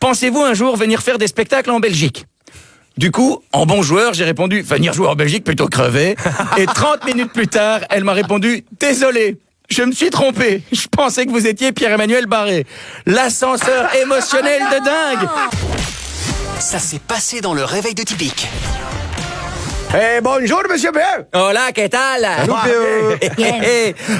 pensez-vous un jour venir faire des spectacles en Belgique ? Du coup, en bon joueur, j'ai répondu, venir jouer en Belgique plutôt crever. Et 30 minutes plus tard, elle m'a répondu, désolé, je me suis trompé. Je pensais que vous étiez Pierre-Emmanuel Barré. L'ascenseur émotionnel de dingue. Ça s'est passé dans le réveil de Tipique. Bonjour, monsieur P. Hola, ¿qué tal?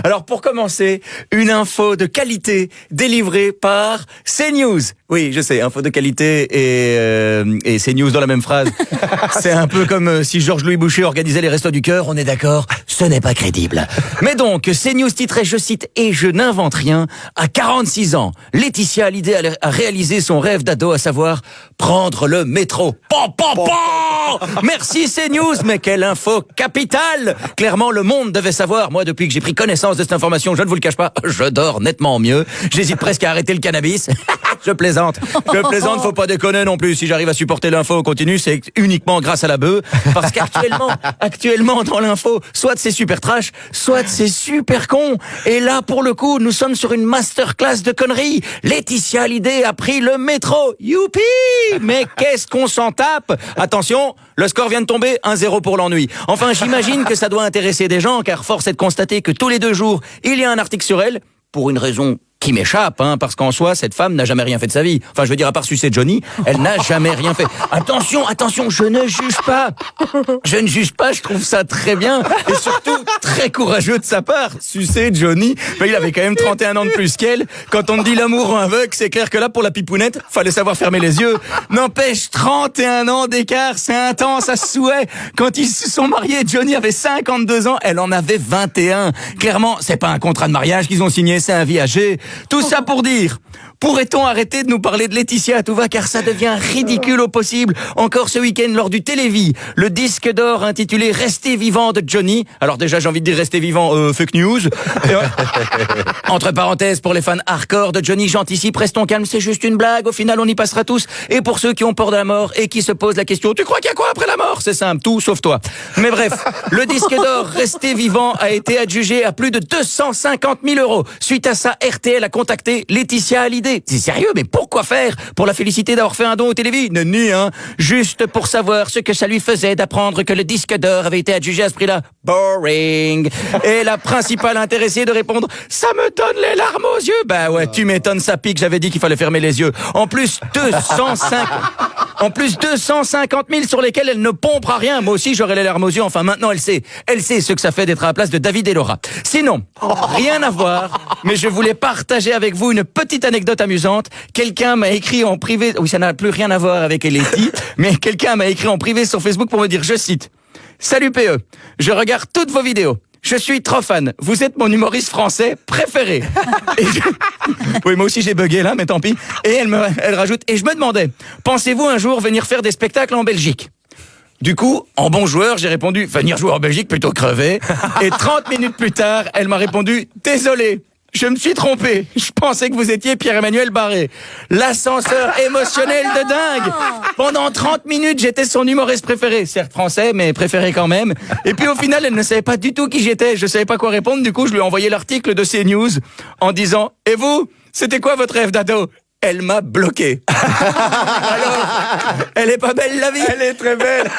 Alors, pour commencer, une info de qualité délivrée par CNews. Oui, je sais, info de qualité et CNews dans la même phrase. C'est un peu comme si Georges-Louis Boucher organisait les Restos du Cœur, on est d'accord? Ce n'est pas crédible. Mais donc, CNews titrait, je cite, et je n'invente rien, à 46 ans, Laetitia Hallyday a réalisé son rêve d'ado, à savoir prendre le métro. Merci CNews, mais quelle info capitale! Clairement, le monde devait savoir. Moi, depuis que j'ai pris connaissance de cette information, je ne vous le cache pas, je dors nettement mieux. J'hésite presque à arrêter le cannabis. Je plaisante, faut pas déconner non plus. Si j'arrive à supporter l'info au continu, c'est uniquement grâce à la bœuf. Parce qu'actuellement, dans l'info, soit c'est super trash, soit c'est super con. Et là, pour le coup, nous sommes sur une masterclass de conneries. Laetitia Hallyday a pris le métro. Youpi! Mais qu'est-ce qu'on s'en tape? Attention, le score vient de tomber, 1-0 pour l'ennui. Enfin, j'imagine que ça doit intéresser des gens, car force est de constater que tous les 2 jours, il y a un article sur elle, pour une raison qui m'échappe, parce qu'en soi, cette femme n'a jamais rien fait de sa vie. Enfin, je veux dire, à part sucer Johnny, elle n'a jamais rien fait. Attention, je ne juge pas. Je trouve ça très bien. Et surtout, très courageux de sa part. Sucer Johnny, il avait quand même 31 ans de plus qu'elle. Quand on te dit l'amour rend aveugle, c'est clair que là, pour la pipounette, fallait savoir fermer les yeux. N'empêche, 31 ans d'écart, c'est intense à souhait. Quand ils se sont mariés, Johnny avait 52 ans, elle en avait 21. Clairement, c'est pas un contrat de mariage qu'ils ont signé, c'est un viager. Tout ça pour dire, pourrait-on arrêter de nous parler de Laetitia à tout va, car ça devient ridicule au possible. Encore ce week-end, lors du Télévis, le disque d'or intitulé Restez vivant de Johnny. Alors déjà, j'ai envie de dire Restez vivant, fake news. Entre parenthèses, pour les fans hardcore de Johnny, j'anticipe, restons calmes, c'est juste une blague, au final on y passera tous. Et pour ceux qui ont peur de la mort et qui se posent la question, tu crois qu'il y a quoi après la mort? C'est simple, tout sauf toi. Mais bref, le disque d'or Restez vivant a été adjugé à plus de 250 000 €. Suite à ça, RTL a contacté Laetitia Hallyday. C'est sérieux, mais pourquoi faire? Pour la féliciter d'avoir fait un don au Télévis? Nenni, juste pour savoir ce que ça lui faisait d'apprendre que le disque d'or avait été adjugé à ce prix-là. Boring. Et la principale intéressée de répondre, ça me donne les larmes aux yeux. Bah ouais, tu m'étonnes, ça pique, j'avais dit qu'il fallait fermer les yeux. En plus, 250 000 sur lesquels elle ne pompera rien. Moi aussi, j'aurais les larmes aux yeux. Enfin, maintenant, elle sait ce que ça fait d'être à la place de David et Laura. Sinon, rien à voir, mais je voulais partager avec vous une petite anecdote amusante. Quelqu'un m'a écrit en privé, oui, ça n'a plus rien à voir avec Eleti, mais quelqu'un m'a écrit en privé sur Facebook pour me dire, je cite, salut PE, je regarde toutes vos vidéos. Je suis trop fan. Vous êtes mon humoriste français préféré. Oui, moi aussi j'ai bugué là, mais tant pis. Et elle rajoute, et je me demandais, pensez-vous un jour venir faire des spectacles en Belgique ? Du coup, en bon joueur, j'ai répondu, venir jouer en Belgique plutôt crever. Et 30 minutes plus tard, elle m'a répondu, désolé, je me suis trompé. Je pensais que vous étiez Pierre-Emmanuel Barré. L'ascenseur émotionnel de dingue. Pendant 30 minutes, j'étais son humoriste préféré. Certes français, mais préféré quand même. Et puis au final, elle ne savait pas du tout qui j'étais. Je savais pas quoi répondre. Du coup, je lui ai envoyé l'article de CNews en disant, et vous, c'était quoi votre rêve d'ado? Elle m'a bloqué. Alors, elle est pas belle la vie? Elle est très belle.